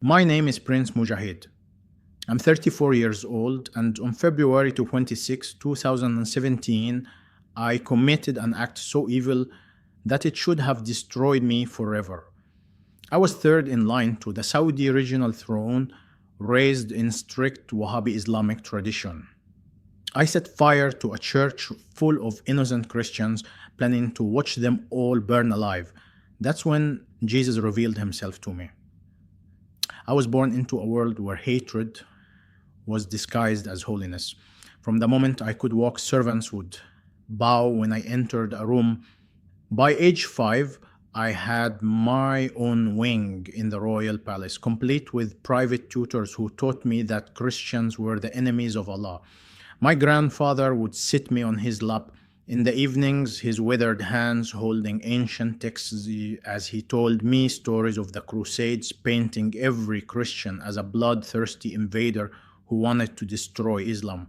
My name is Prince Mujahid. I'm 34 years old, and on February 26, 2017, I committed an act so evil that it should have destroyed me forever. I was third in line to the Saudi regional throne, raised in strict Wahhabi Islamic tradition. I set fire to a church full of innocent Christians, planning to watch them all burn alive. That's when Jesus revealed himself to me. I was born into a world where hatred was disguised as holiness. From the moment I could walk, servants would bow when I entered a room. By age 5, I had my own wing in the royal palace, complete with private tutors who taught me that Christians were the enemies of Allah. My grandfather would sit me on his lap in the evenings, his withered hands holding ancient texts as he told me stories of the Crusades, painting every Christian as a bloodthirsty invader who wanted to destroy Islam.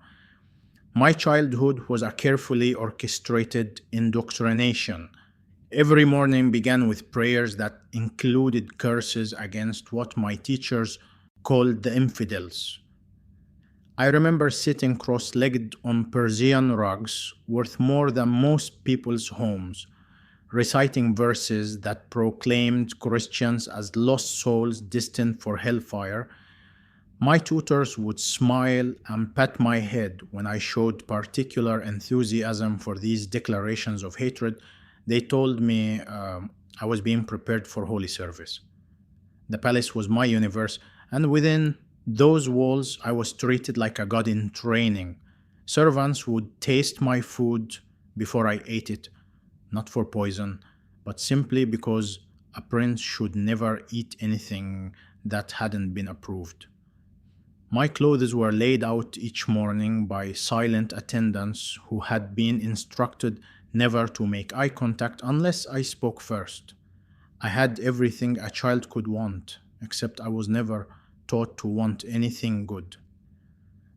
My childhood was a carefully orchestrated indoctrination. Every morning began with prayers that included curses against what my teachers called the infidels. I remember sitting cross legged on Persian rugs worth more than most people's homes, reciting verses that proclaimed Christians as lost souls destined for hellfire. My tutors would smile and pat my head when I showed particular enthusiasm for these declarations of hatred. They told me I was being prepared for holy service. The palace was my universe, and within those walls I was treated like a god in training. Servants would taste my food before I ate it, not for poison, but simply because a prince should never eat anything that hadn't been approved. My clothes were laid out each morning by silent attendants who had been instructed never to make eye contact unless I spoke first. I had everything a child could want, except I was never taught to want anything good.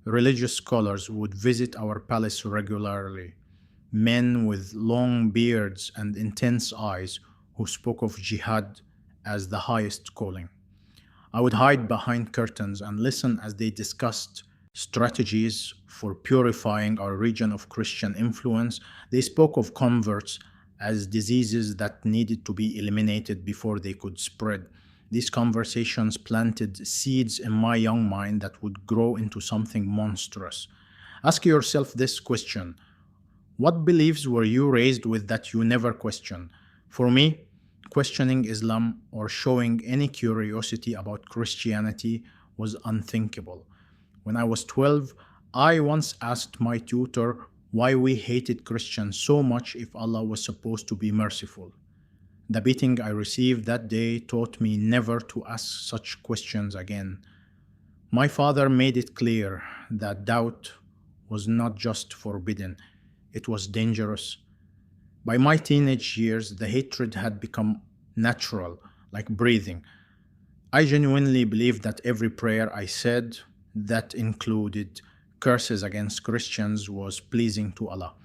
Religious scholars would visit our palace regularly, men with long beards and intense eyes who spoke of jihad as the highest calling. I would hide behind curtains and listen as they discussed strategies for purifying our region of Christian influence. They spoke of converts as diseases that needed to be eliminated before they could spread. These conversations planted seeds in my young mind that would grow into something monstrous. Ask yourself this question: what beliefs were you raised with that you never questioned? For me, questioning Islam or showing any curiosity about Christianity was unthinkable. When I was 12, I once asked my tutor why we hated Christians so much if Allah was supposed to be merciful. The beating I received that day taught me never to ask such questions again. My father made it clear that doubt was not just forbidden, it was dangerous. By my teenage years, the hatred had become natural, like breathing. I genuinely believed that every prayer I said that included curses against Christians was pleasing to Allah.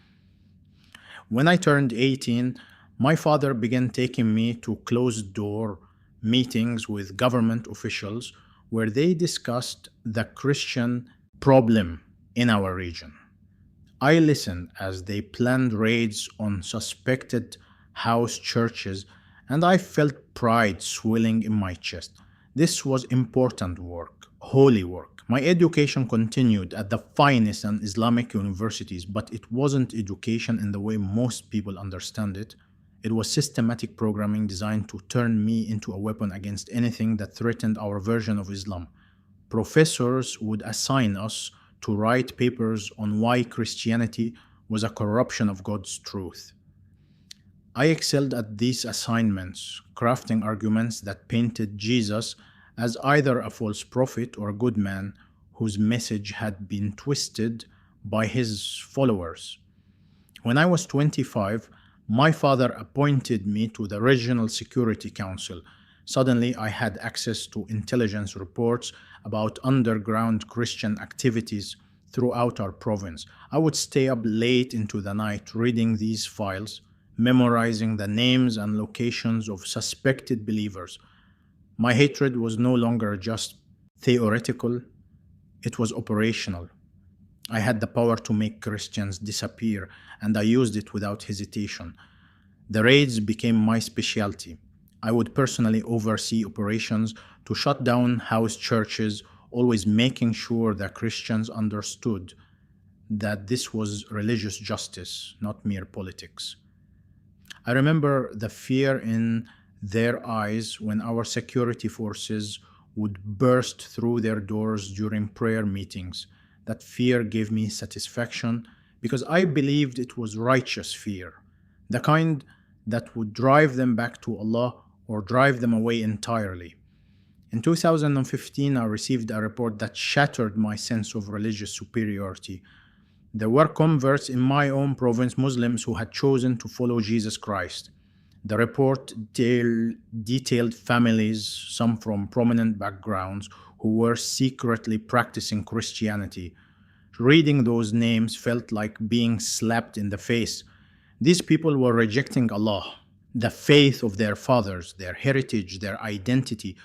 When I turned 18, my father began taking me to closed door meetings with government officials where they discussed the Christian problem in our region. I listened as they planned raids on suspected house churches, and I felt pride swelling in my chest. This was important work, holy work. My education continued at the finest and Islamic universities, but it wasn't education in the way most people understand it. It was systematic programming designed to turn me into a weapon against anything that threatened our version of Islam. Professors would assign us to write papers on why Christianity was a corruption of God's truth. I excelled at these assignments, crafting arguments that painted Jesus as either a false prophet or a good man whose message had been twisted by his followers. When I was 25, my father appointed me to the Regional Security Council. Suddenly, I had access to intelligence reports about underground Christian activities throughout our province. I would stay up late into the night reading these files, memorizing the names and locations of suspected believers. My hatred was no longer just theoretical, it was operational. I had the power to make Christians disappear, and I used it without hesitation. The raids became my specialty. I would personally oversee operations to shut down house churches, always making sure that Christians understood that this was religious justice, not mere politics. I remember the fear in their eyes when our security forces would burst through their doors during prayer meetings. That fear gave me satisfaction because I believed it was righteous fear, the kind that would drive them back to Allah or drive them away entirely. In 2015, I received a report that shattered my sense of religious superiority. There were converts in my own province, Muslims, who had chosen to follow Jesus Christ. The report detailed families, some from prominent backgrounds, who were secretly practicing Christianity. Reading those names felt like being slapped in the face. These people were rejecting Allah, the faith of their fathers, their heritage, their identity,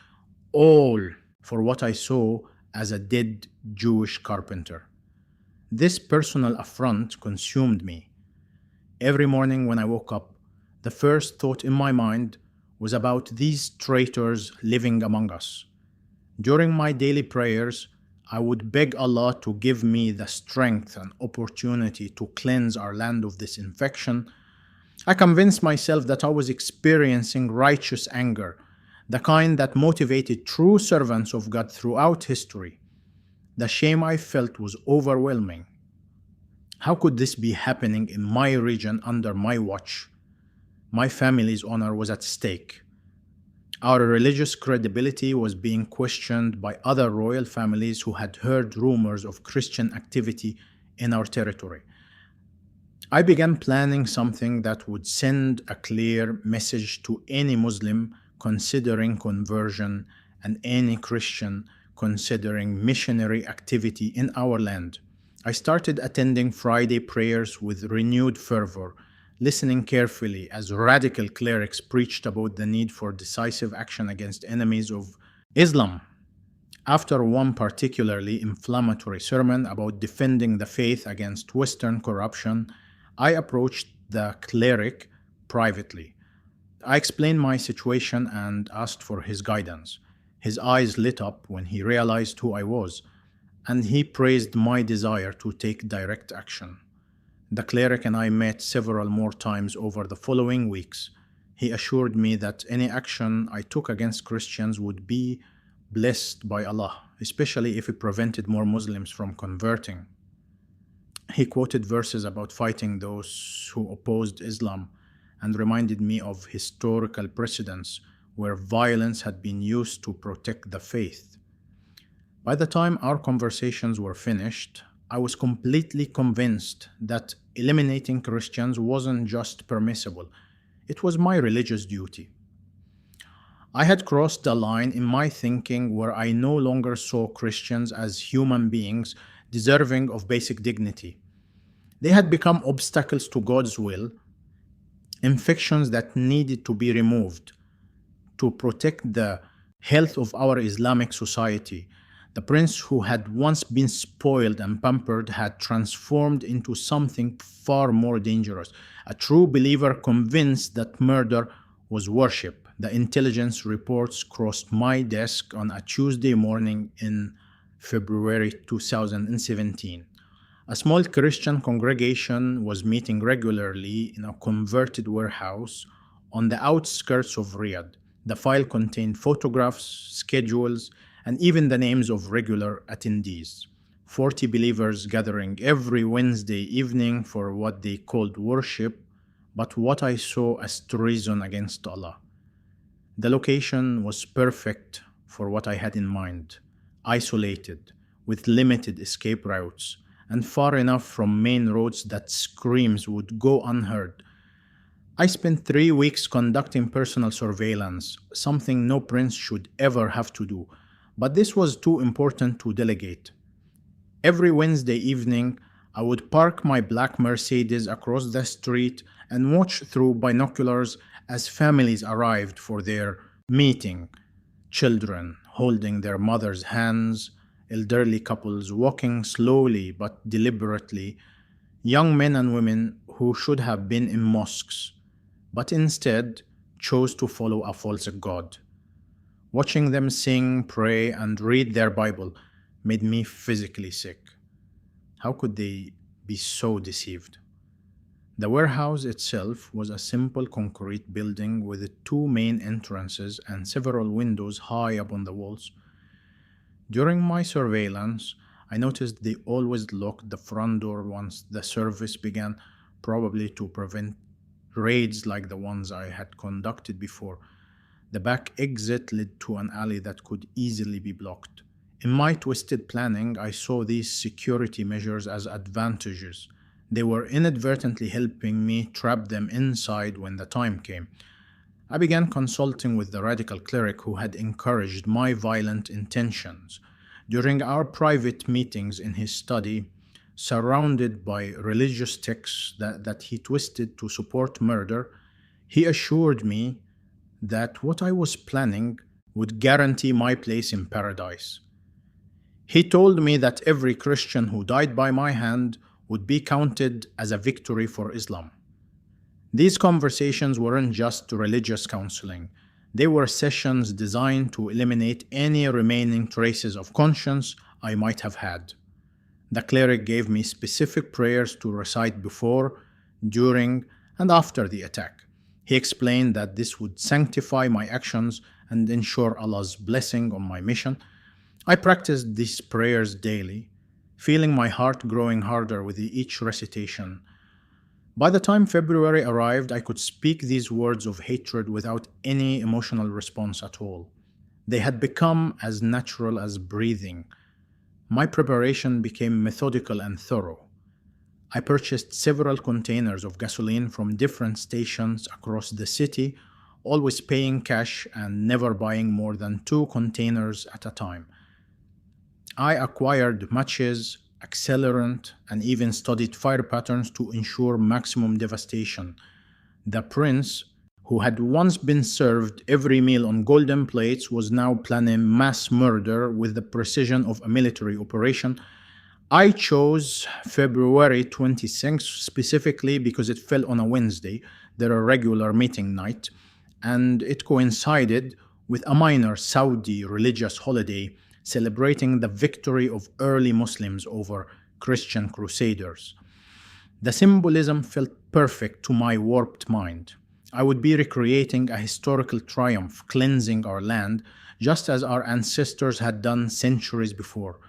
all for what I saw as a dead Jewish carpenter. This personal affront consumed me. Every morning when I woke up, the first thought in my mind was about these traitors living among us. During my daily prayers, I would beg Allah to give me the strength and opportunity to cleanse our land of this infection. I convinced myself that I was experiencing righteous anger, the kind that motivated true servants of God throughout history. The shame I felt was overwhelming. How could this be happening in my region under my watch? My family's honor was at stake. Our religious credibility was being questioned by other royal families who had heard rumors of Christian activity in our territory. I began planning something that would send a clear message to any Muslim considering conversion and any Christian considering missionary activity in our land. I started attending Friday prayers with renewed fervor, listening carefully as radical clerics preached about the need for decisive action against enemies of Islam. After one particularly inflammatory sermon about defending the faith against Western corruption, I approached the cleric privately. I explained my situation and asked for his guidance. His eyes lit up when he realized who I was, and he praised my desire to take direct action. The cleric and I met several more times over the following weeks. He assured me that any action I took against Christians would be blessed by Allah, especially if it prevented more Muslims from converting. He quoted verses about fighting those who opposed Islam and reminded me of historical precedents where violence had been used to protect the faith. By the time our conversations were finished, I was completely convinced that eliminating Christians wasn't just permissible, it was my religious duty. I had crossed a line in my thinking where I no longer saw Christians as human beings deserving of basic dignity. They had become obstacles to God's will, infections that needed to be removed to protect the health of our Islamic society. The prince who had once been spoiled and pampered had transformed into something far more dangerous, a true believer convinced that murder was worship. The intelligence reports crossed my desk on a Tuesday morning in February 2017. A small Christian congregation was meeting regularly in a converted warehouse on the outskirts of Riyadh. The file contained photographs, schedules, and even the names of regular attendees. 40 believers gathering every Wednesday evening for what they called worship, but what I saw as treason against Allah. The location was perfect for what I had in mind: isolated, with limited escape routes, and far enough from main roads that screams would go unheard. I spent 3 weeks conducting personal surveillance, something no prince should ever have to do, but this was too important to delegate. Every Wednesday evening, I would park my black Mercedes across the street and watch through binoculars as families arrived for their meeting. children holding their mothers' hands, elderly couples walking slowly but deliberately, young men and women who should have been in mosques, but instead chose to follow a false god. Watching them sing, pray, and read their Bible made me physically sick. How could they be so deceived? The warehouse itself was a simple concrete building with two main entrances and several windows high up on the walls. During my surveillance, I noticed they always locked the front door once the service began, probably to prevent raids like the ones I had conducted before. The back exit led to an alley that could easily be blocked. In my twisted planning, I saw these security measures as advantages. They were inadvertently helping me trap them inside when the time came. I began consulting with the radical cleric who had encouraged my violent intentions. During our private meetings in his study, surrounded by religious texts that he twisted to support murder, he assured me that what I was planning would guarantee my place in paradise. He told me that every Christian who died by my hand would be counted as a victory for Islam. These conversations weren't just religious counseling. They were sessions designed to eliminate any remaining traces of conscience I might have had. The cleric gave me specific prayers to recite before, during, and after the attack. He explained that this would sanctify my actions and ensure Allah's blessing on my mission. I practiced these prayers daily, feeling my heart growing harder with each recitation. By the time February arrived, I could speak these words of hatred without any emotional response at all. They had become as natural as breathing. My preparation became methodical and thorough. I purchased several containers of gasoline from different stations across the city, always paying cash and never buying more than 2 containers at a time. I acquired matches, accelerant, and even studied fire patterns to ensure maximum devastation. The prince, who had once been served every meal on golden plates, was now planning mass murder with the precision of a military operation. I chose February 26th specifically because it fell on a Wednesday, their regular meeting night, and it coincided with a minor Saudi religious holiday celebrating the victory of early Muslims over Christian crusaders. The symbolism felt perfect to my warped mind. I would be recreating a historical triumph, cleansing our land, just as our ancestors had done centuries before.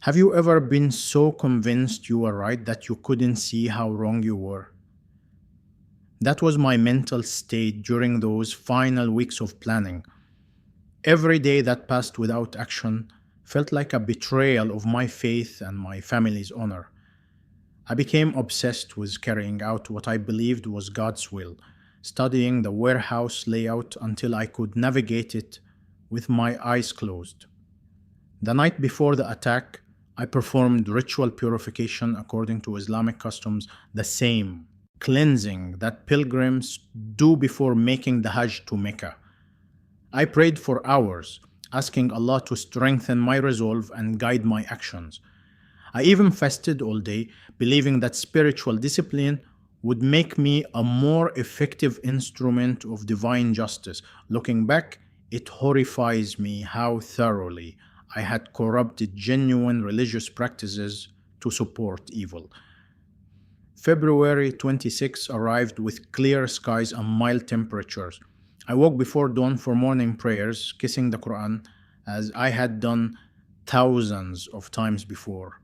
Have you ever been so convinced you were right that you couldn't see how wrong you were? That was my mental state during those final weeks of planning. Every day that passed without action felt like a betrayal of my faith and my family's honor. I became obsessed with carrying out what I believed was God's will, studying the warehouse layout until I could navigate it with my eyes closed. The night before the attack, I performed ritual purification according to Islamic customs, the same cleansing that pilgrims do before making the Hajj to Mecca. I prayed for hours, asking Allah to strengthen my resolve and guide my actions. I even fasted all day, believing that spiritual discipline would make me a more effective instrument of divine justice. Looking back, it horrifies me how thoroughly I had corrupted genuine religious practices to support evil. February 26 arrived with clear skies and mild temperatures. I woke before dawn for morning prayers, kissing the Quran, as I had done thousands of times before,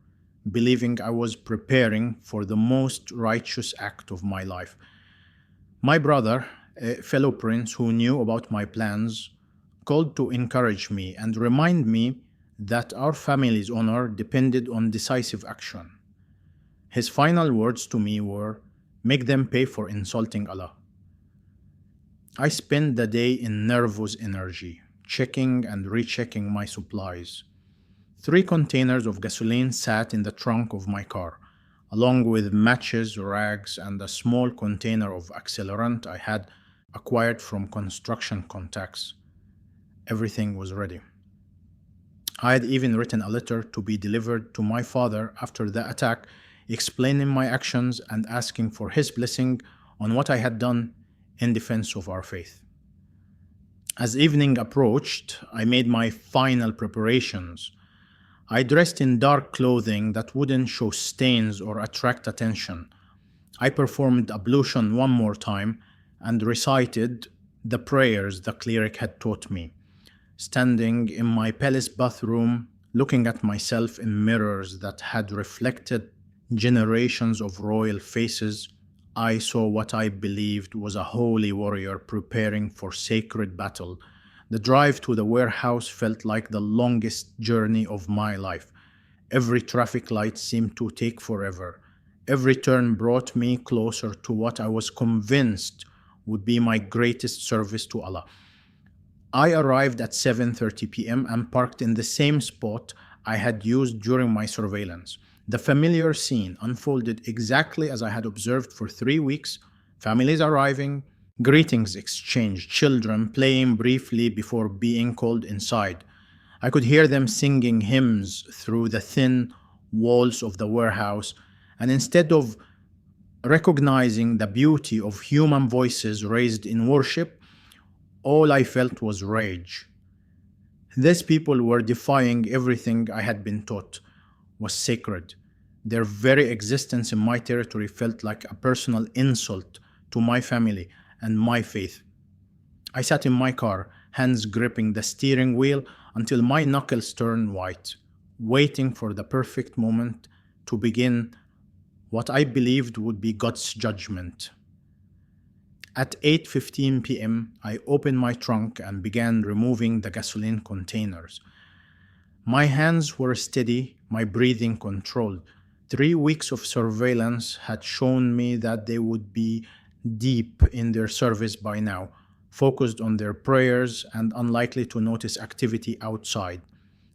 believing I was preparing for the most righteous act of my life. My brother, a fellow prince who knew about my plans, called to encourage me and remind me that our family's honor depended on decisive action. His final words to me were, "Make them pay for insulting Allah." I spent the day in nervous energy, checking and rechecking my supplies. 3 containers of gasoline sat in the trunk of my car, along with matches, rags, and a small container of accelerant I had acquired from construction contacts. Everything was ready. I had even written a letter to be delivered to my father after the attack, explaining my actions and asking for his blessing on what I had done in defense of our faith. As evening approached, I made my final preparations. I dressed in dark clothing that wouldn't show stains or attract attention. I performed ablution one more time and recited the prayers the cleric had taught me. Standing in my palace bathroom, looking at myself in mirrors that had reflected generations of royal faces, I saw what I believed was a holy warrior preparing for sacred battle. The drive to the warehouse felt like the longest journey of my life. Every traffic light seemed to take forever. Every turn brought me closer to what I was convinced would be my greatest service to Allah. I arrived at 7:30 p.m. and parked in the same spot I had used during my surveillance. The familiar scene unfolded exactly as I had observed for 3 weeks: families arriving, greetings exchanged, children playing briefly before being called inside. I could hear them singing hymns through the thin walls of the warehouse, and instead of recognizing the beauty of human voices raised in worship, all I felt was rage. These people were defying everything I had been taught was sacred. Their very existence in my territory felt like a personal insult to my family and my faith. I sat in my car, hands gripping the steering wheel until my knuckles turned white, waiting for the perfect moment to begin what I believed would be God's judgment. At 8:15 p.m., I opened my trunk and began removing the gasoline containers. My hands were steady, my breathing controlled. 3 weeks of surveillance had shown me that they would be deep in their service by now, focused on their prayers and unlikely to notice activity outside.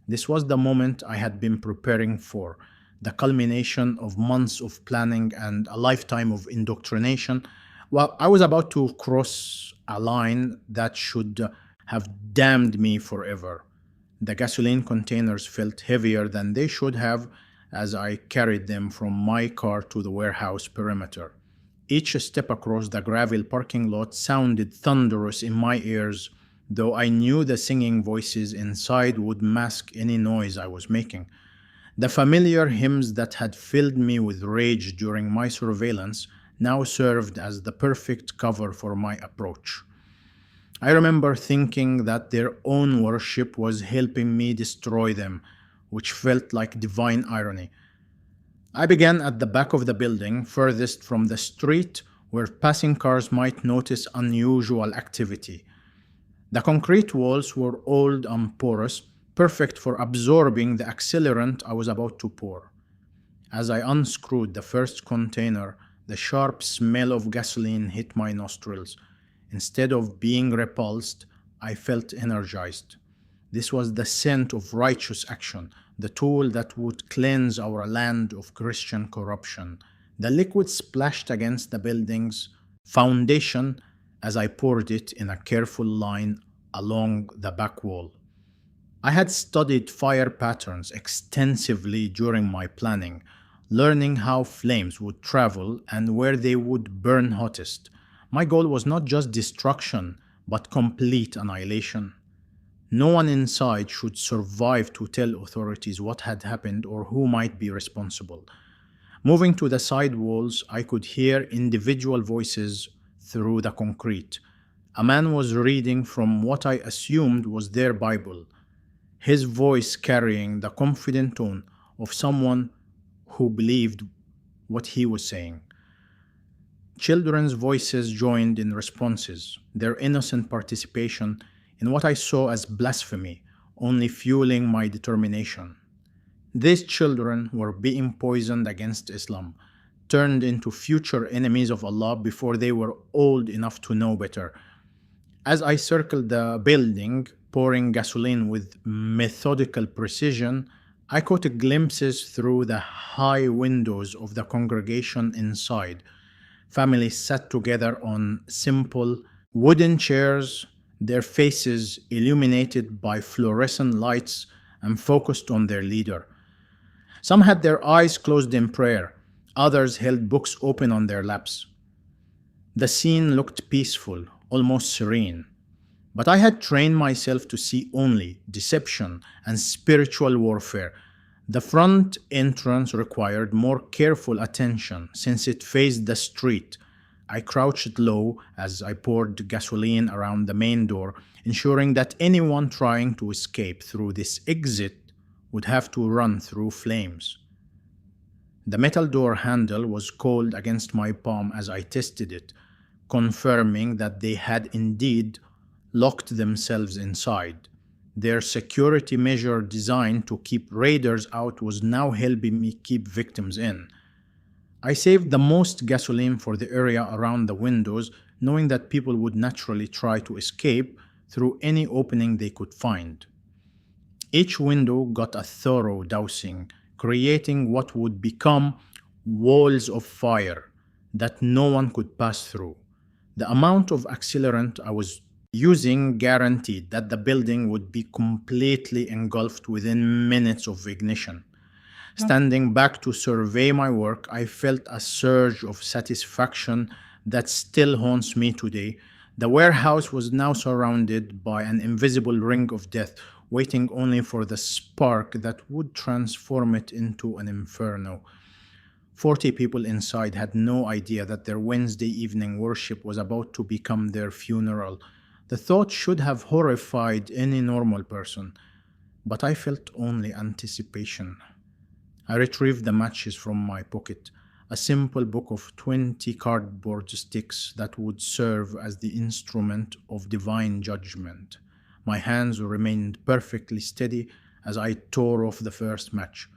This was the moment I had been preparing for, the culmination of months of planning and a lifetime of indoctrination. Well, I was about to cross a line that should have damned me forever. The gasoline containers felt heavier than they should have as I carried them from my car to the warehouse perimeter. Each step across the gravel parking lot sounded thunderous in my ears, though I knew the singing voices inside would mask any noise I was making. The familiar hymns that had filled me with rage during my surveillance now served as the perfect cover for my approach. I remember thinking that their own worship was helping me destroy them, which felt like divine irony. I began at the back of the building, furthest from the street, where passing cars might notice unusual activity. The concrete walls were old and porous, perfect for absorbing the accelerant I was about to pour. As I unscrewed the first container, the sharp smell of gasoline hit my nostrils. Instead of being repulsed, I felt energized. This was the scent of righteous action, the tool that would cleanse our land of Christian corruption. The liquid splashed against the building's foundation as I poured it in a careful line along the back wall. I had studied fire patterns extensively during my planning, learning how flames would travel and where they would burn hottest. My goal was not just destruction, but complete annihilation. No one inside should survive to tell authorities what had happened or who might be responsible. Moving to the side walls, I could hear individual voices through the concrete. A man was reading from what I assumed was their Bible, his voice carrying the confident tone of someone who believed what he was saying. Children's voices joined in responses, their innocent participation in what I saw as blasphemy, only fueling my determination. These children were being poisoned against Islam, turned into future enemies of Allah before they were old enough to know better. As I circled the building, pouring gasoline with methodical precision, I caught glimpses through the high windows of the congregation inside. Families sat together on simple wooden chairs, their faces illuminated by fluorescent lights and focused on their leader. Some had their eyes closed in prayer, others held books open on their laps. The scene looked peaceful, almost serene. But I had trained myself to see only deception and spiritual warfare. The front entrance required more careful attention since it faced the street. I crouched low as I poured gasoline around the main door, ensuring that anyone trying to escape through this exit would have to run through flames. The metal door handle was cold against my palm as I tested it, confirming that they had indeed locked themselves inside. Their security measure designed to keep raiders out was now helping me keep victims in. I saved the most gasoline for the area around the windows, knowing that people would naturally try to escape through any opening they could find. Each window got a thorough dousing, creating what would become walls of fire that no one could pass through. The amount of accelerant I was using guaranteed that the building would be completely engulfed within minutes of ignition. Standing back to survey my work, I felt a surge of satisfaction that still haunts me today. The warehouse was now surrounded by an invisible ring of death, waiting only for the spark that would transform it into an inferno. 40 people inside had no idea that their Wednesday evening worship was about to become their funeral. The thought should have horrified any normal person, but I felt only anticipation. I retrieved the matches from my pocket, a simple book of 20 cardboard sticks that would serve as the instrument of divine judgment. My hands remained perfectly steady as I tore off the first match.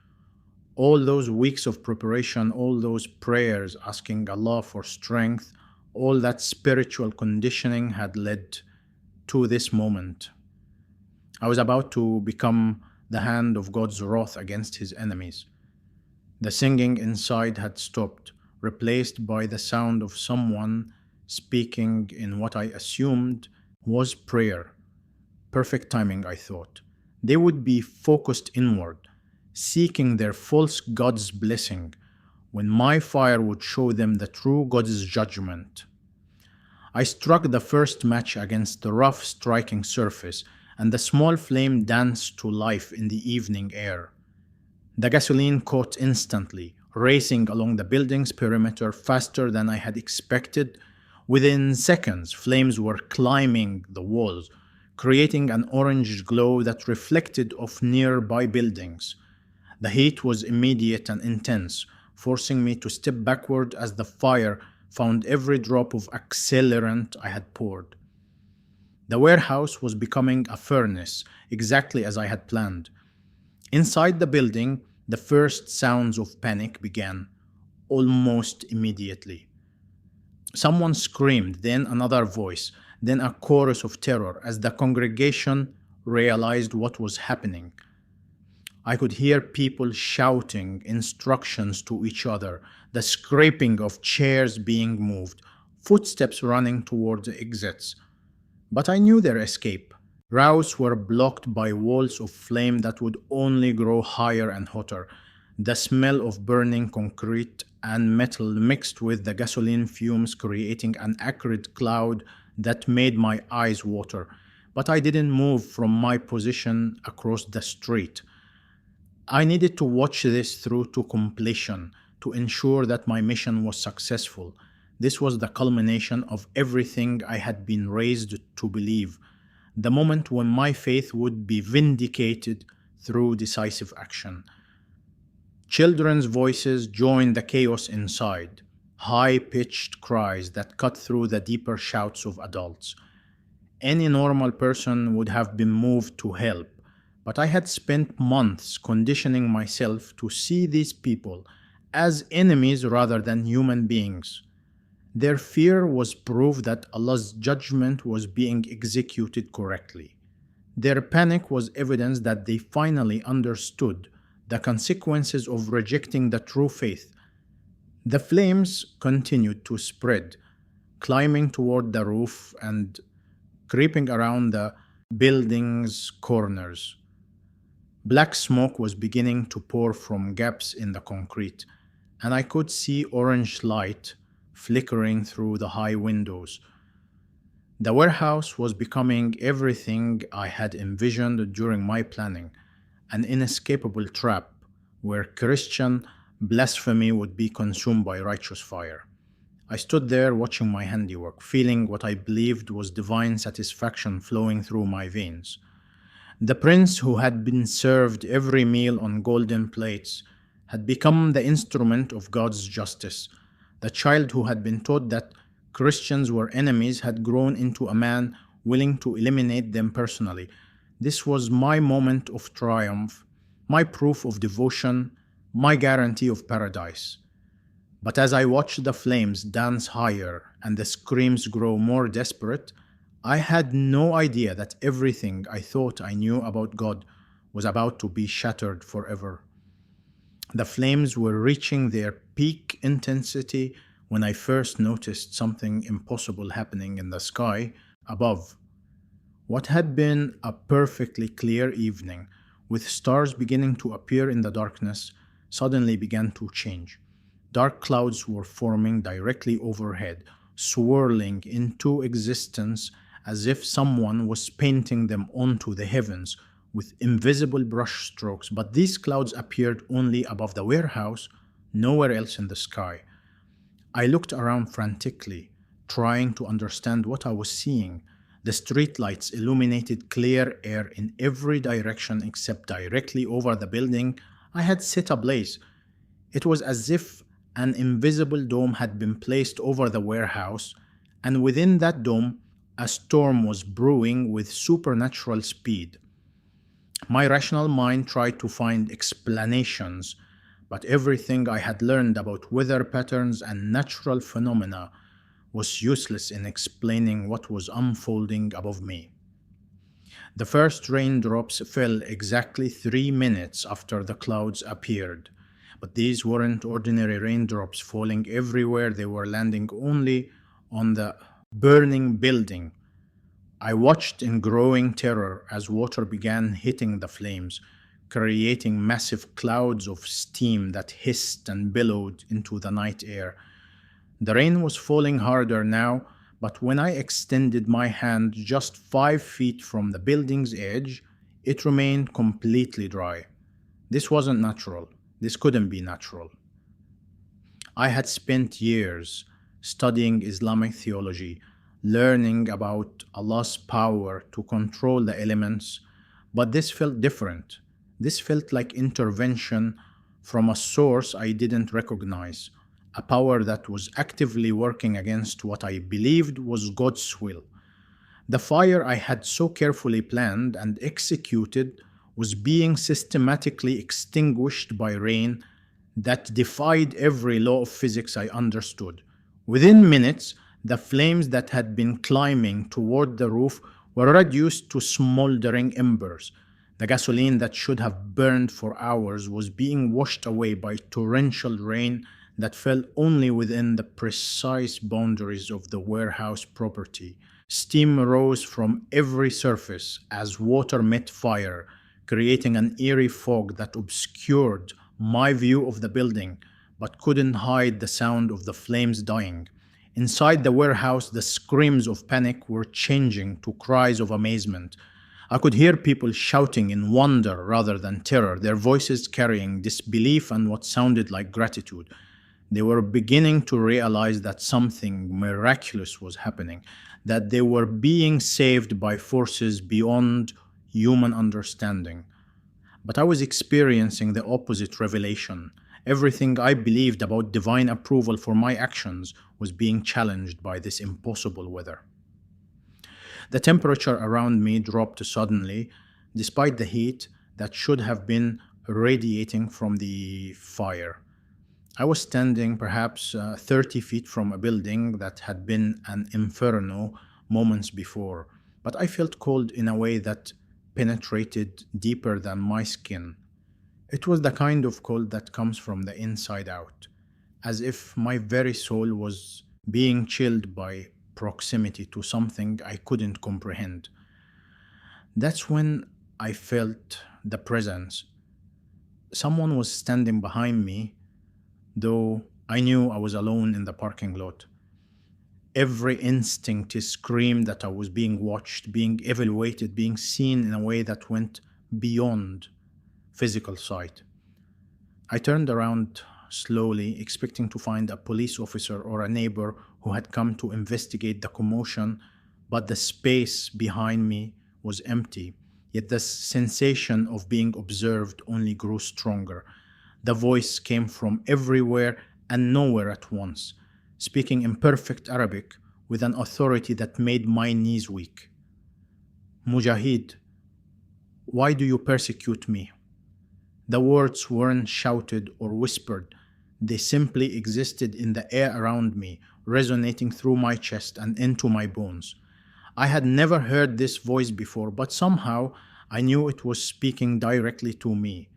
All those weeks of preparation, all those prayers asking Allah for strength, all that spiritual conditioning had led to this moment. I was about to become the hand of God's wrath against his enemies. The singing inside had stopped, replaced by the sound of someone speaking in what I assumed was prayer. Perfect timing, I thought. They would be focused inward, seeking their false God's blessing, when my fire would show them the true God's judgment. I struck the first match against the rough, striking surface, and the small flame danced to life in the evening air. The gasoline caught instantly, racing along the building's perimeter faster than I had expected. Within seconds, flames were climbing the walls, creating an orange glow that reflected off nearby buildings. The heat was immediate and intense, forcing me to step backward as the fire found every drop of accelerant I had poured. The warehouse was becoming a furnace, exactly as I had planned. Inside the building, the first sounds of panic began, almost immediately. Someone screamed, then another voice, then a chorus of terror as the congregation realized what was happening. I could hear people shouting instructions to each other, the scraping of chairs being moved, footsteps running toward the exits. But I knew their escape. Routes were blocked by walls of flame that would only grow higher and hotter. The smell of burning concrete and metal mixed with the gasoline fumes, creating an acrid cloud that made my eyes water. But I didn't move from my position across the street. I needed to watch this through to completion to ensure that my mission was successful. This was the culmination of everything I had been raised to believe, the moment when my faith would be vindicated through decisive action. Children's voices joined the chaos inside, high-pitched cries that cut through the deeper shouts of adults. Any normal person would have been moved to help, but I had spent months conditioning myself to see these people as enemies rather than human beings. Their fear was proof that Allah's judgment was being executed correctly. Their panic was evidence that they finally understood the consequences of rejecting the true faith. The flames continued to spread, climbing toward the roof and creeping around the building's corners. Black smoke was beginning to pour from gaps in the concrete, and I could see orange light flickering through the high windows. The warehouse was becoming everything I had envisioned during my planning, an inescapable trap where Christian blasphemy would be consumed by righteous fire. I stood there watching my handiwork, feeling what I believed was divine satisfaction flowing through my veins. The prince, who had been served every meal on golden plates, had become the instrument of God's justice. The child who had been taught that Christians were enemies had grown into a man willing to eliminate them personally. This was my moment of triumph, my proof of devotion, my guarantee of paradise. But as I watched the flames dance higher and the screams grow more desperate, I had no idea that everything I thought I knew about God was about to be shattered forever. The flames were reaching their peak intensity when I first noticed something impossible happening in the sky above. What had been a perfectly clear evening, with stars beginning to appear in the darkness, suddenly began to change. Dark clouds were forming directly overhead, swirling into existence as if someone was painting them onto the heavens with invisible brush strokes. But these clouds appeared only above the warehouse, nowhere else in the sky. I looked around frantically, trying to understand what I was seeing. The streetlights illuminated clear air in every direction except directly over the building I had set ablaze. It was as if an invisible dome had been placed over the warehouse, and within that dome, a storm was brewing with supernatural speed. My rational mind tried to find explanations, but everything I had learned about weather patterns and natural phenomena was useless in explaining what was unfolding above me. The first raindrops fell exactly 3 minutes after the clouds appeared. But these weren't ordinary raindrops falling everywhere, they were landing only on the burning building. I watched in growing terror as water began hitting the flames, creating massive clouds of steam that hissed and billowed into the night air. The rain was falling harder now, but when I extended my hand just 5 feet from the building's edge, it remained completely dry. This wasn't natural. This couldn't be natural. I had spent years studying Islamic theology, learning about Allah's power to control the elements, but this felt different. This felt like intervention from a source I didn't recognize, a power that was actively working against what I believed was God's will. The fire I had so carefully planned and executed was being systematically extinguished by rain that defied every law of physics I understood. Within minutes, the flames that had been climbing toward the roof were reduced to smoldering embers. The gasoline that should have burned for hours was being washed away by torrential rain that fell only within the precise boundaries of the warehouse property. Steam rose from every surface as water met fire, creating an eerie fog that obscured my view of the building but couldn't hide the sound of the flames dying. Inside the warehouse, the screams of panic were changing to cries of amazement. I could hear people shouting in wonder rather than terror, their voices carrying disbelief and what sounded like gratitude. They were beginning to realize that something miraculous was happening, that they were being saved by forces beyond human understanding. But I was experiencing the opposite revelation. Everything I believed about divine approval for my actions was being challenged by this impossible weather. The temperature around me dropped suddenly, despite the heat that should have been radiating from the fire. I was standing perhaps 30 feet from a building that had been an inferno moments before, but I felt cold in a way that penetrated deeper than my skin. It was the kind of cold that comes from the inside out, as if my very soul was being chilled by proximity to something I couldn't comprehend. That's when I felt the presence. Someone was standing behind me, though I knew I was alone in the parking lot. Every instinct screamed that I was being watched, being evaluated, being seen in a way that went beyond physical sight. I turned around slowly, expecting to find a police officer or a neighbor who had come to investigate the commotion, but the space behind me was empty. Yet the sensation of being observed only grew stronger. The voice came from everywhere and nowhere at once, speaking in perfect Arabic with an authority that made my knees weak. Mujahid, why do you persecute me? The words weren't shouted or whispered. They simply existed in the air around me, resonating through my chest and into my bones. I had never heard this voice before, but somehow I knew it was speaking directly to me,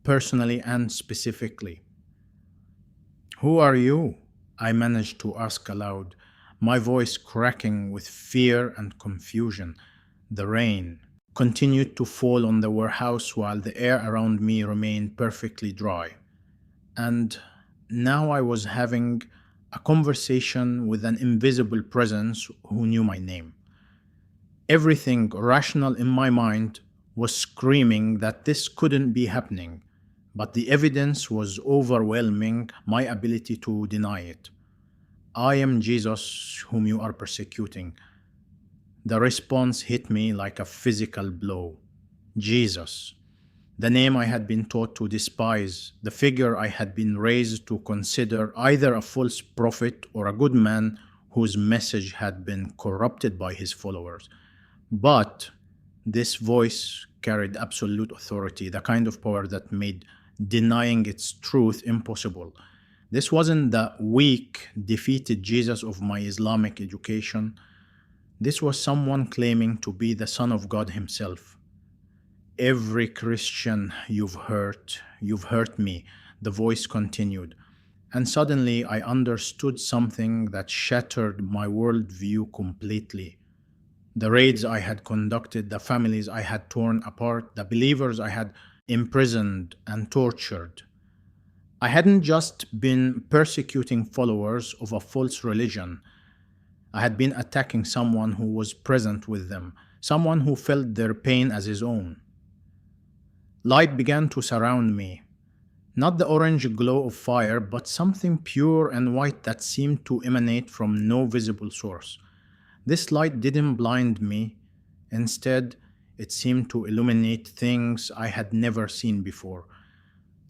personally and specifically. Who are you? I managed to ask aloud, my voice cracking with fear and confusion. The rain continued to fall on the warehouse while the air around me remained perfectly dry. And now I was having a conversation with an invisible presence who knew my name. Everything rational in my mind was screaming that this couldn't be happening, but the evidence was overwhelming my ability to deny it. I am Jesus whom you are persecuting. The response hit me like a physical blow. Jesus, the name I had been taught to despise, the figure I had been raised to consider either a false prophet or a good man whose message had been corrupted by his followers. But this voice carried absolute authority, the kind of power that made denying its truth impossible. This wasn't the weak, defeated Jesus of my Islamic education. This was someone claiming to be the Son of God himself. Every Christian you've hurt me, the voice continued. And suddenly I understood something that shattered my worldview completely. The raids I had conducted, the families I had torn apart, the believers I had imprisoned and tortured. I hadn't just been persecuting followers of a false religion. I had been attacking someone who was present with them, someone who felt their pain as his own. Light began to surround me. Not the orange glow of fire, but something pure and white that seemed to emanate from no visible source. This light didn't blind me. Instead, it seemed to illuminate things I had never seen before.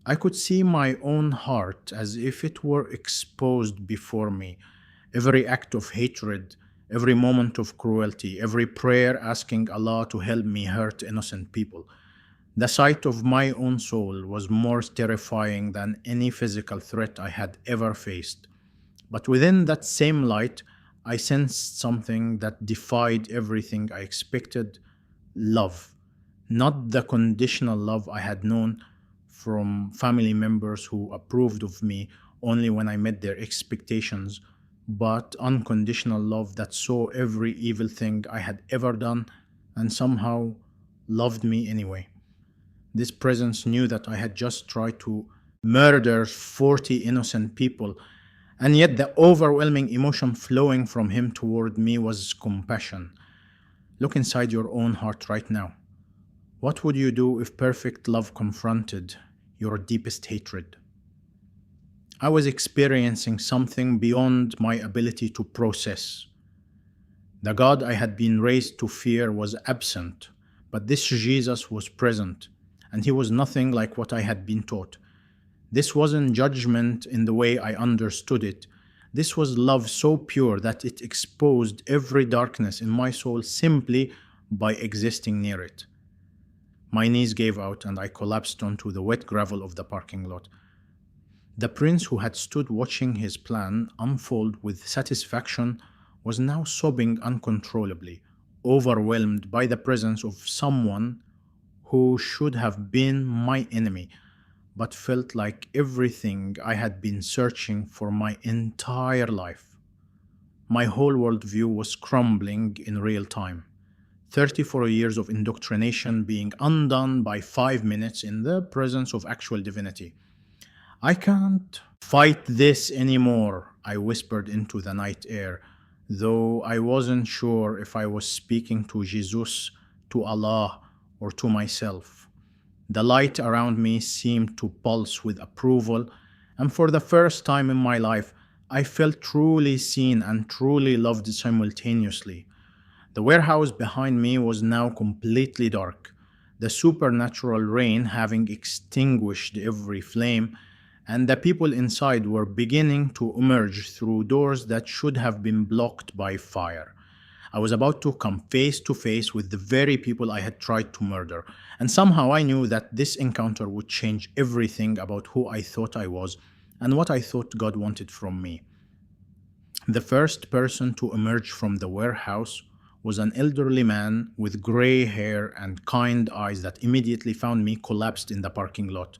I could see my own heart as if it were exposed before me. Every act of hatred, every moment of cruelty, every prayer asking Allah to help me hurt innocent people. The sight of my own soul was more terrifying than any physical threat I had ever faced. But within that same light, I sensed something that defied everything I expected: love. Not the conditional love I had known from family members who approved of me only when I met their expectations, but unconditional love that saw every evil thing I had ever done and somehow loved me anyway. This presence knew that I had just tried to murder 40 innocent people, and yet the overwhelming emotion flowing from him toward me was compassion. Look inside your own heart right now. What would you do if perfect love confronted your deepest hatred? I was experiencing something beyond my ability to process. The God I had been raised to fear was absent, but this Jesus was present, and he was nothing like what I had been taught. This wasn't judgment in the way I understood it. This was love so pure that it exposed every darkness in my soul simply by existing near it. My knees gave out and I collapsed onto the wet gravel of the parking lot. The prince who had stood watching his plan unfold with satisfaction was now sobbing uncontrollably, overwhelmed by the presence of someone who should have been my enemy, but felt like everything I had been searching for my entire life. My whole worldview was crumbling in real time. 34 years of indoctrination being undone by 5 minutes in the presence of actual divinity. I can't fight this anymore, I whispered into the night air, though I wasn't sure if I was speaking to Jesus, to Allah, or to myself. The light around me seemed to pulse with approval, and for the first time in my life, I felt truly seen and truly loved simultaneously. The warehouse behind me was now completely dark, the supernatural rain having extinguished every flame, and the people inside were beginning to emerge through doors that should have been blocked by fire. I was about to come face to face with the very people I had tried to murder, and somehow I knew that this encounter would change everything about who I thought I was and what I thought God wanted from me. The first person to emerge from the warehouse was an elderly man with gray hair and kind eyes that immediately found me collapsed in the parking lot.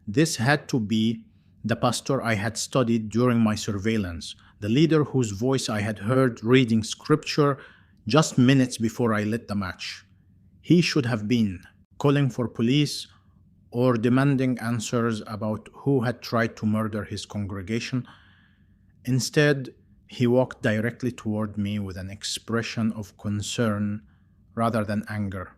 This had to be the pastor I had studied during my surveillance, the leader whose voice I had heard reading scripture just minutes before I lit the match. He should have been calling for police or demanding answers about who had tried to murder his congregation. Instead, he walked directly toward me with an expression of concern rather than anger.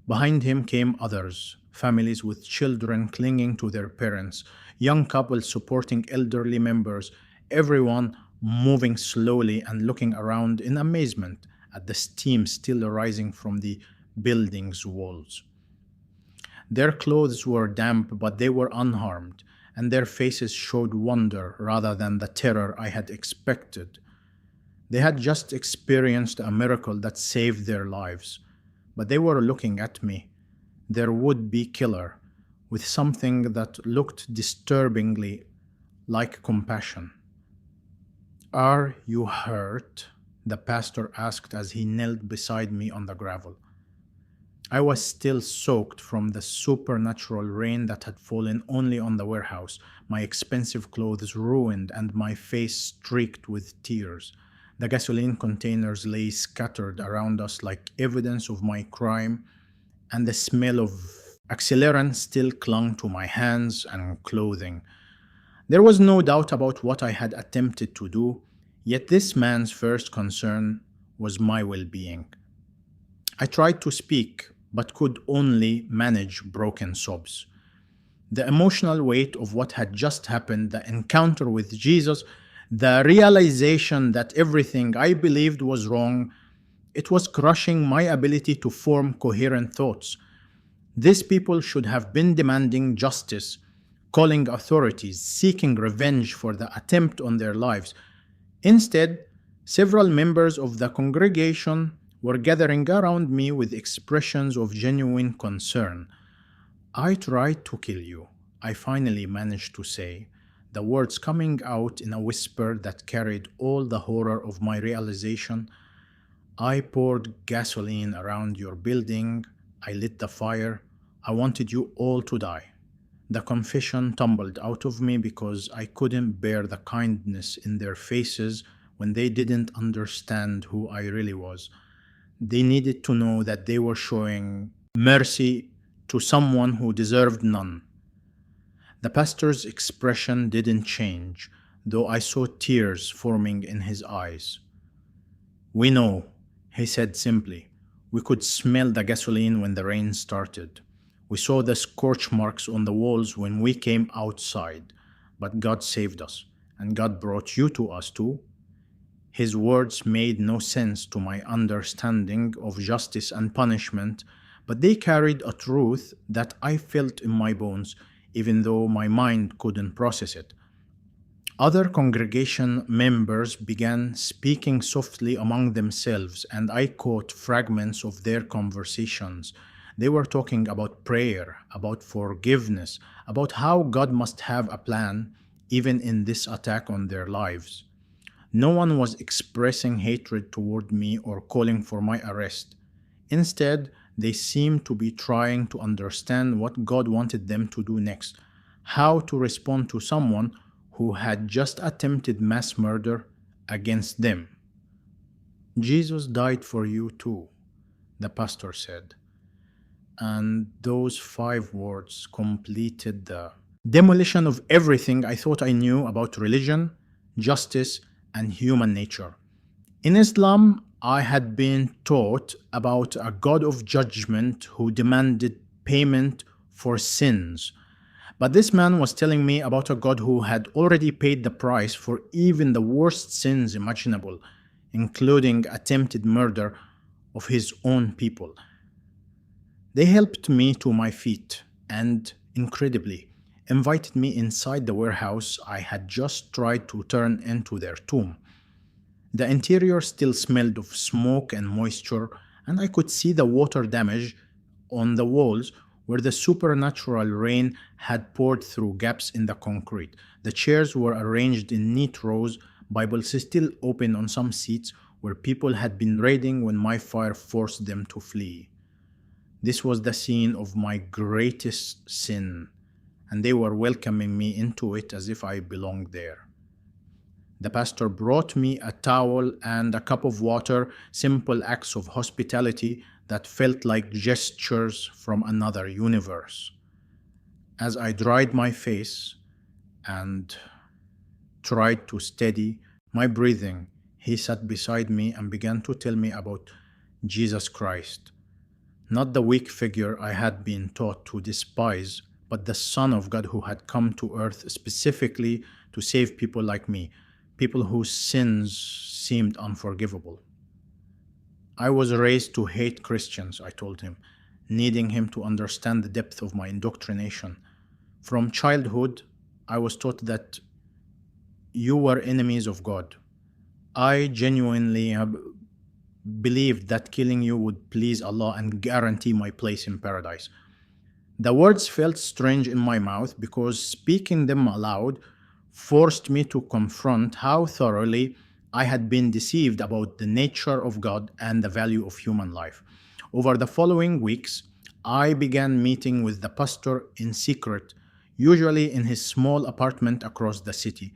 Behind him came others, families with children clinging to their parents, young couples supporting elderly members, everyone moving slowly and looking around in amazement at the steam still rising from the building's walls. Their clothes were damp, but they were unharmed, and their faces showed wonder rather than the terror I had expected. They had just experienced a miracle that saved their lives, but they were looking at me, their would-be killer, with something that looked disturbingly like compassion. "Are you hurt?" the pastor asked as he knelt beside me on the gravel. I was still soaked from the supernatural rain that had fallen only on the warehouse, my expensive clothes ruined and my face streaked with tears. The gasoline containers lay scattered around us like evidence of my crime, and the smell of accelerant still clung to my hands and clothing. There was no doubt about what I had attempted to do, yet this man's first concern was my well-being. I tried to speak, but could only manage broken sobs. The emotional weight of what had just happened, the encounter with Jesus, the realization that everything I believed was wrong, it was crushing my ability to form coherent thoughts. These people should have been demanding justice, calling authorities, seeking revenge for the attempt on their lives. Instead, several members of the congregation were gathering around me with expressions of genuine concern. "I tried to kill you," I finally managed to say, the words coming out in a whisper that carried all the horror of my realization. "I poured gasoline around your building. I lit the fire. I wanted you all to die." The confession tumbled out of me because I couldn't bear the kindness in their faces when they didn't understand who I really was. They needed to know that they were showing mercy to someone who deserved none. The pastor's expression didn't change, though I saw tears forming in his eyes. "We know," he said simply. "We could smell the gasoline when the rain started. We saw the scorch marks on the walls when we came outside. But God saved us, and God brought you to us too." His words made no sense to my understanding of justice and punishment, but they carried a truth that I felt in my bones, even though my mind couldn't process it. Other congregation members began speaking softly among themselves, and I caught fragments of their conversations. They were talking about prayer, about forgiveness, about how God must have a plan, even in this attack on their lives. No one was expressing hatred toward me or calling for my arrest. Instead, they seemed to be trying to understand what God wanted them to do next, how to respond to someone who had just attempted mass murder against them. Jesus died for you too, the pastor said. And those 5 words completed the demolition of everything I thought I knew about religion, justice, and human nature. In Islam, I had been taught about a God of judgment who demanded payment for sins. But this man was telling me about a God who had already paid the price for even the worst sins imaginable, including attempted murder of his own people. They helped me to my feet and, incredibly, invited me inside the warehouse I had just tried to turn into their tomb. The interior still smelled of smoke and moisture, and I could see the water damage on the walls where the supernatural rain had poured through gaps in the concrete. The chairs were arranged in neat rows, Bibles still open on some seats where people had been raiding when my fire forced them to flee. This was the scene of my greatest sin, and they were welcoming me into it as if I belonged there. The pastor brought me a towel and a cup of water, simple acts of hospitality that felt like gestures from another universe. As I dried my face and tried to steady my breathing, he sat beside me and began to tell me about Jesus Christ. Not the weak figure I had been taught to despise, but the Son of God who had come to earth specifically to save people like me, people whose sins seemed unforgivable. I was raised to hate Christians, I told him, needing him to understand the depth of my indoctrination. From childhood, I was taught that you were enemies of God. I genuinely believed that killing you would please Allah and guarantee my place in paradise. The words felt strange in my mouth because speaking them aloud forced me to confront how thoroughly I had been deceived about the nature of God and the value of human life. Over the following weeks, I began meeting with the pastor in secret, usually in his small apartment across the city.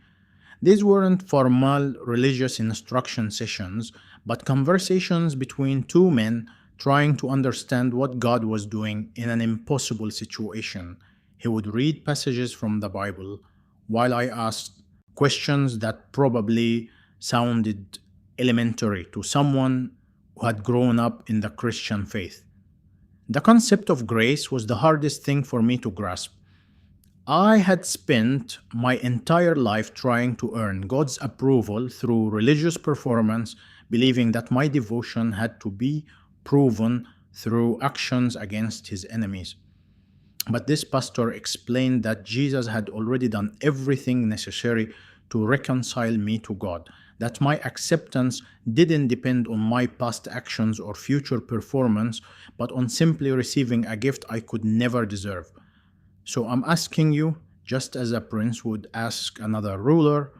These weren't formal religious instruction sessions, but conversations between two men trying to understand what God was doing in an impossible situation. He would read passages from the Bible while I asked questions that probably sounded elementary to someone who had grown up in the Christian faith. The concept of grace was the hardest thing for me to grasp. I had spent my entire life trying to earn God's approval through religious performance, believing that my devotion had to be proven through actions against his enemies. But this pastor explained that Jesus had already done everything necessary to reconcile me to God, that my acceptance didn't depend on my past actions or future performance, but on simply receiving a gift I could never deserve. So I'm asking you, just as a prince would ask another ruler,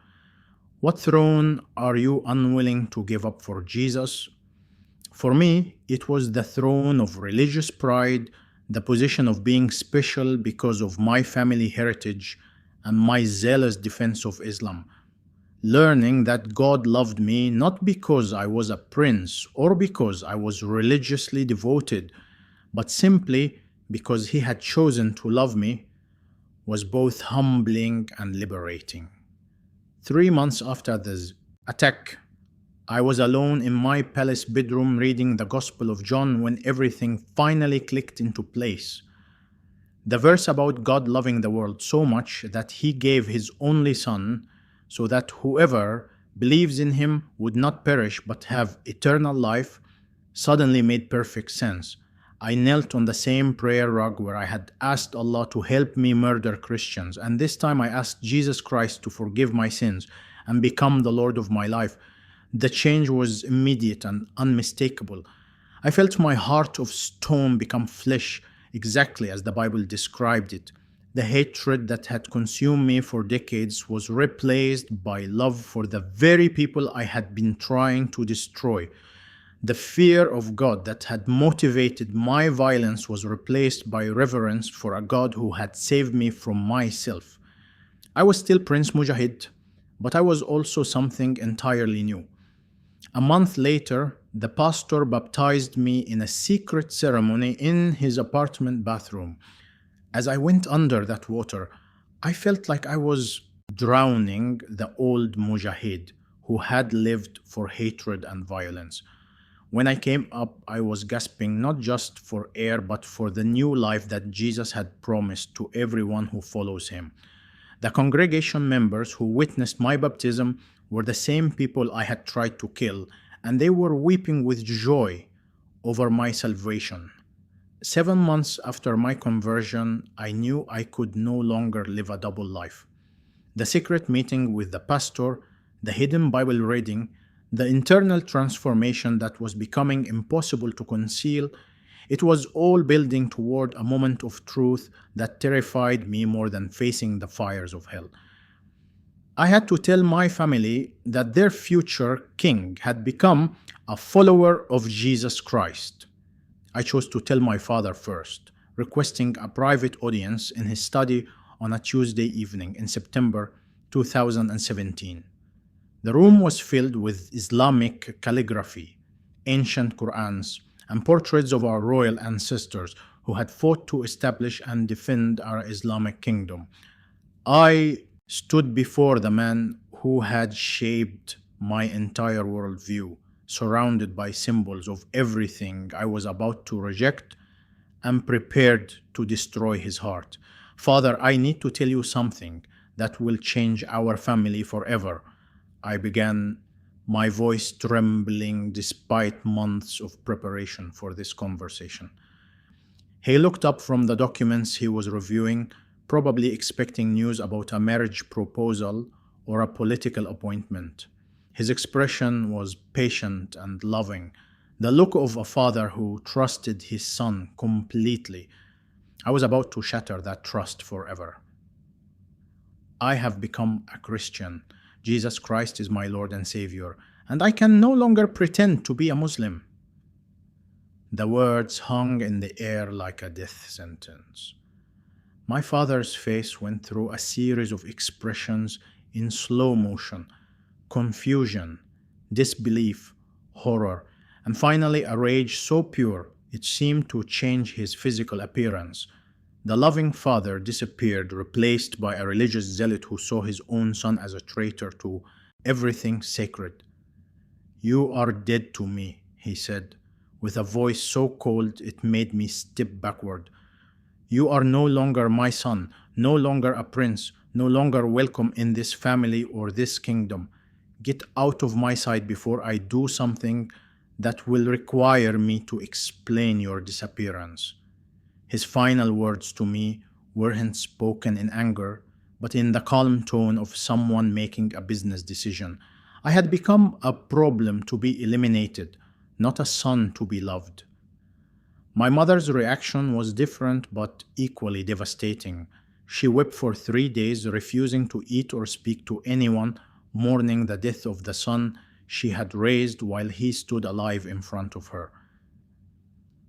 what throne are you unwilling to give up for Jesus? For me, it was the throne of religious pride, the position of being special because of my family heritage, and my zealous defense of Islam. Learning that God loved me not because I was a prince or because I was religiously devoted, but simply because he had chosen to love me, was both humbling and liberating. 3 months after the attack, I was alone in my palace bedroom reading the Gospel of John when everything finally clicked into place. The verse about God loving the world so much that he gave his only Son so that whoever believes in him would not perish but have eternal life suddenly made perfect sense. I knelt on the same prayer rug where I had asked Allah to help me murder Christians, and this time I asked Jesus Christ to forgive my sins and become the Lord of my life. The change was immediate and unmistakable. I felt my heart of stone become flesh, exactly as the Bible described it. The hatred that had consumed me for decades was replaced by love for the very people I had been trying to destroy. The fear of God that had motivated my violence was replaced by reverence for a God who had saved me from myself. I was still Prince Mujahid, but I was also something entirely new. A month later, the pastor baptized me in a secret ceremony in his apartment bathroom. As I went under that water, I felt like I was drowning the old mujahid who had lived for hatred and violence. When I came up, I was gasping not just for air but for the new life that Jesus had promised to everyone who follows him. The congregation members who witnessed my baptism were the same people I had tried to kill, and they were weeping with joy over my salvation. 7 months after my conversion, I knew I could no longer live a double life. The secret meeting with the pastor, the hidden Bible reading, the internal transformation that was becoming impossible to conceal, it was all building toward a moment of truth that terrified me more than facing the fires of hell. I had to tell my family that their future king had become a follower of Jesus Christ. I chose to tell my father first, requesting a private audience in his study on a Tuesday evening in September 2017. The room was filled with Islamic calligraphy, ancient Qur'ans, and portraits of our royal ancestors who had fought to establish and defend our Islamic kingdom. I stood before the man who had shaped my entire worldview, surrounded by symbols of everything I was about to reject, and prepared to destroy his heart. Father, I need to tell you something that will change our family forever, I began, my voice trembling despite months of preparation for this conversation. He looked up from the documents he was reviewing, probably expecting news about a marriage proposal or a political appointment. His expression was patient and loving, the look of a father who trusted his son completely. I was about to shatter that trust forever. I have become a Christian. Jesus Christ is my Lord and Savior, and I can no longer pretend to be a Muslim. The words hung in the air like a death sentence. My father's face went through a series of expressions in slow motion: confusion, disbelief, horror, and finally a rage so pure it seemed to change his physical appearance. The loving father disappeared, replaced by a religious zealot who saw his own son as a traitor to everything sacred. "You are dead to me," he said, with a voice so cold it made me step backward. "You are no longer my son, no longer a prince, no longer welcome in this family or this kingdom. Get out of my sight before I do something that will require me to explain your disappearance." His final words to me weren't spoken in anger, but in the calm tone of someone making a business decision. I had become a problem to be eliminated, not a son to be loved. My mother's reaction was different but equally devastating. She wept for 3 days, refusing to eat or speak to anyone, mourning the death of the son she had raised while he stood alive in front of her.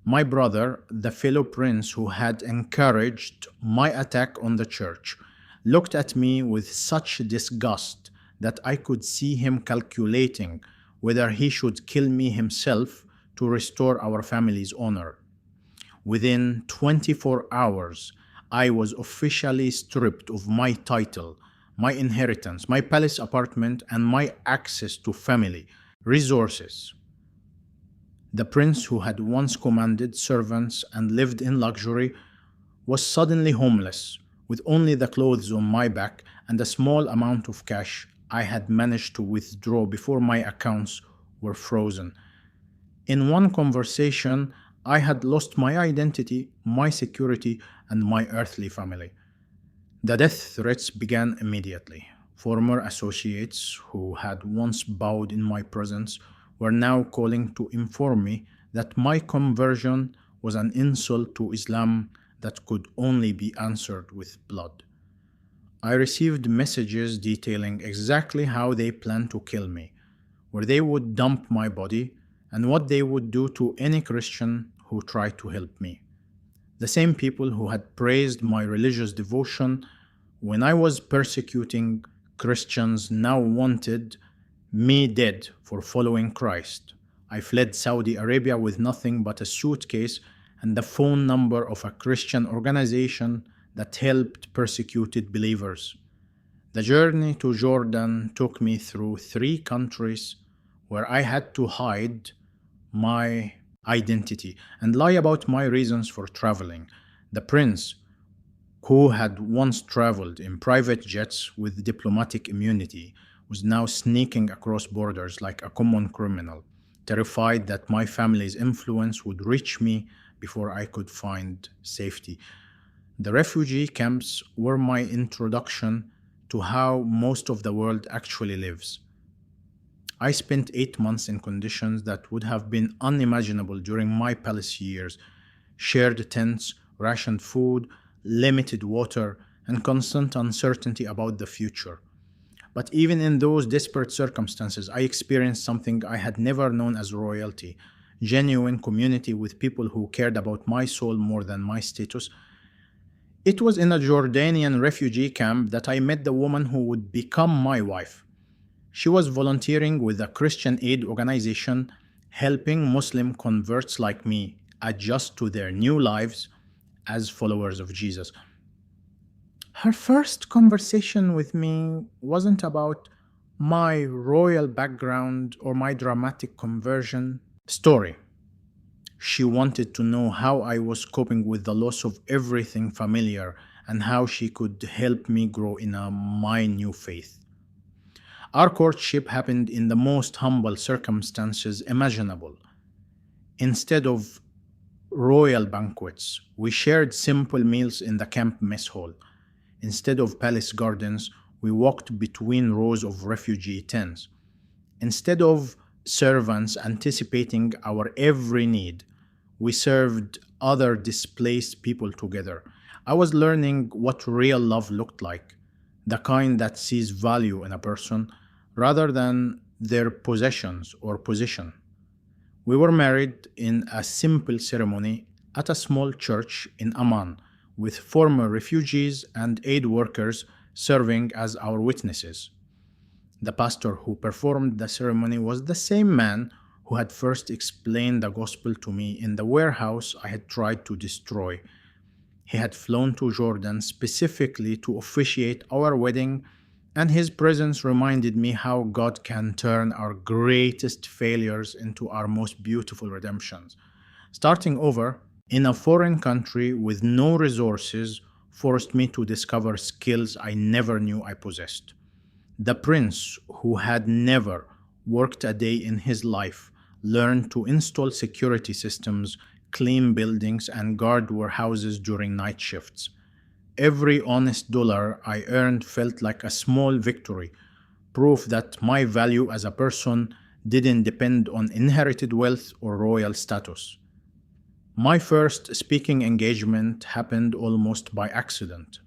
My brother, the fellow prince who had encouraged my attack on the church, looked at me with such disgust that I could see him calculating whether he should kill me himself to restore our family's honor. Within 24 hours, I was officially stripped of my title, my inheritance, my palace apartment, and my access to family resources. The prince who had once commanded servants and lived in luxury was suddenly homeless, with only the clothes on my back and a small amount of cash I had managed to withdraw before my accounts were frozen. In one conversation, I had lost my identity, my security, and my earthly family. The death threats began immediately. Former associates who had once bowed in my presence were now calling to inform me that my conversion was an insult to Islam that could only be answered with blood. I received messages detailing exactly how they planned to kill me, where they would dump my body, and what they would do to any Christian who tried to help me. The same people who had praised my religious devotion when I was persecuting Christians now wanted me dead for following Christ. I fled Saudi Arabia with nothing but a suitcase and the phone number of a Christian organization that helped persecuted believers. The journey to Jordan took me through 3 countries where I had to hide my identity and lie about my reasons for traveling. The prince, who had once traveled in private jets with diplomatic immunity, was now sneaking across borders like a common criminal, terrified that my family's influence would reach me before I could find safety. The refugee camps were my introduction to how most of the world actually lives. I spent 8 months in conditions that would have been unimaginable during my palace years: shared tents, rationed food, limited water, and constant uncertainty about the future. But even in those desperate circumstances, I experienced something I had never known as royalty: genuine community with people who cared about my soul more than my status. It was in a Jordanian refugee camp that I met the woman who would become my wife. She was volunteering with a Christian aid organization, helping Muslim converts like me adjust to their new lives as followers of Jesus. Her first conversation with me wasn't about my royal background or my dramatic conversion story. She wanted to know how I was coping with the loss of everything familiar and how she could help me grow in my new faith. Our courtship happened in the most humble circumstances imaginable. Instead of royal banquets, we shared simple meals in the camp mess hall. Instead of palace gardens, we walked between rows of refugee tents. Instead of servants anticipating our every need, we served other displaced people together. I was learning what real love looked like, the kind that sees value in a person rather than their possessions or position. We were married in a simple ceremony at a small church in Amman, with former refugees and aid workers serving as our witnesses. The pastor who performed the ceremony was the same man who had first explained the gospel to me in the warehouse I had tried to destroy. He had flown to Jordan specifically to officiate our wedding, and his presence reminded me how God can turn our greatest failures into our most beautiful redemptions. Starting over in a foreign country with no resources forced me to discover skills I never knew I possessed. The prince, who had never worked a day in his life, learned to install security systems, clean buildings, and guard warehouses during night shifts. Every honest dollar I earned felt like a small victory, proof that my value as a person didn't depend on inherited wealth or royal status. My first speaking engagement happened almost by accident.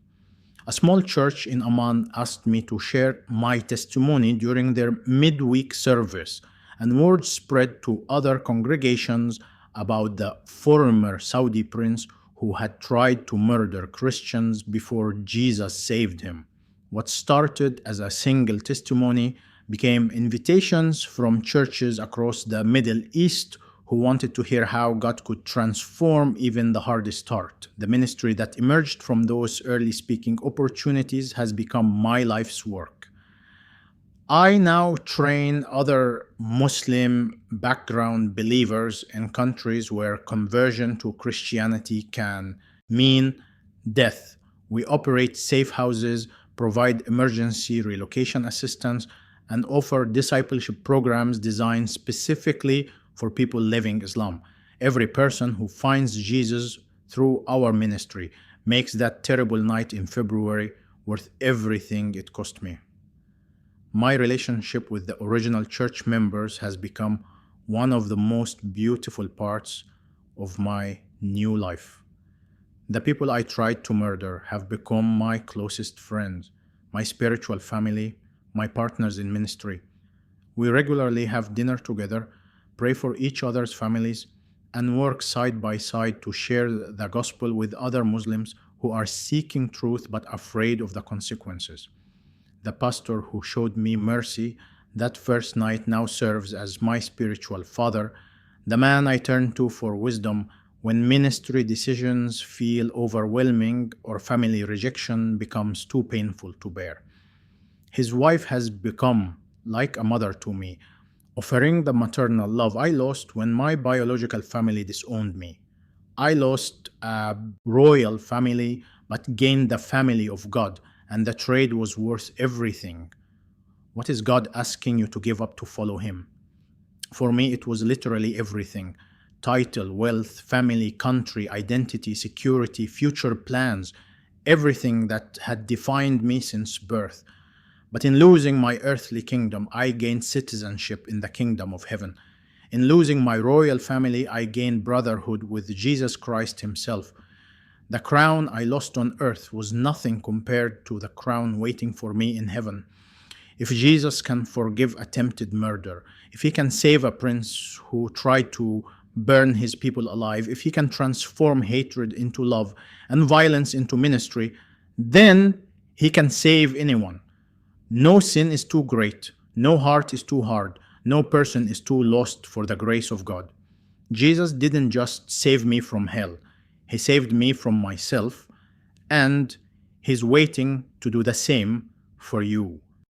A small church in Amman asked me to share my testimony during their midweek service, and word spread to other congregations about the former Saudi prince who had tried to murder Christians before Jesus saved him. What started as a single testimony became invitations from churches across the Middle East who wanted to hear how God could transform even the hardest heart. The ministry that emerged from those early speaking opportunities has become my life's work. I now train other Muslim background believers in countries where conversion to Christianity can mean death. We operate safe houses, provide emergency relocation assistance, and offer discipleship programs designed specifically for people living Islam. Every person who finds Jesus through our ministry makes that terrible night in February worth everything it cost me. My relationship with the original church members has become one of the most beautiful parts of my new life. The people I tried to murder have become my closest friends, my spiritual family, my partners in ministry. We regularly have dinner together, pray for each other's families, and work side by side to share the gospel with other Muslims who are seeking truth but afraid of the consequences. The pastor who showed me mercy That first night now serves as my spiritual father, the man I turn to for wisdom when ministry decisions feel overwhelming or family rejection becomes too painful to bear. His wife has become like a mother to me, offering the maternal love I lost when my biological family disowned me. I lost a royal family but gained the family of God, and the trade was worth everything. What is God asking you to give up to follow Him? For me, it was literally everything: title, wealth, family, country, identity, security, future plans, everything that had defined me since birth. But in losing my earthly kingdom, I gained citizenship in the kingdom of heaven. In losing my royal family, I gained brotherhood with Jesus Christ Himself. The crown I lost on earth was nothing compared to the crown waiting for me in heaven. If Jesus can forgive attempted murder, if He can save a prince who tried to burn his people alive, if He can transform hatred into love and violence into ministry, then He can save anyone. No sin is too great, no heart is too hard, no person is too lost for the grace of God. Jesus didn't just save me from hell, He saved me from myself, and He's waiting to do the same for you.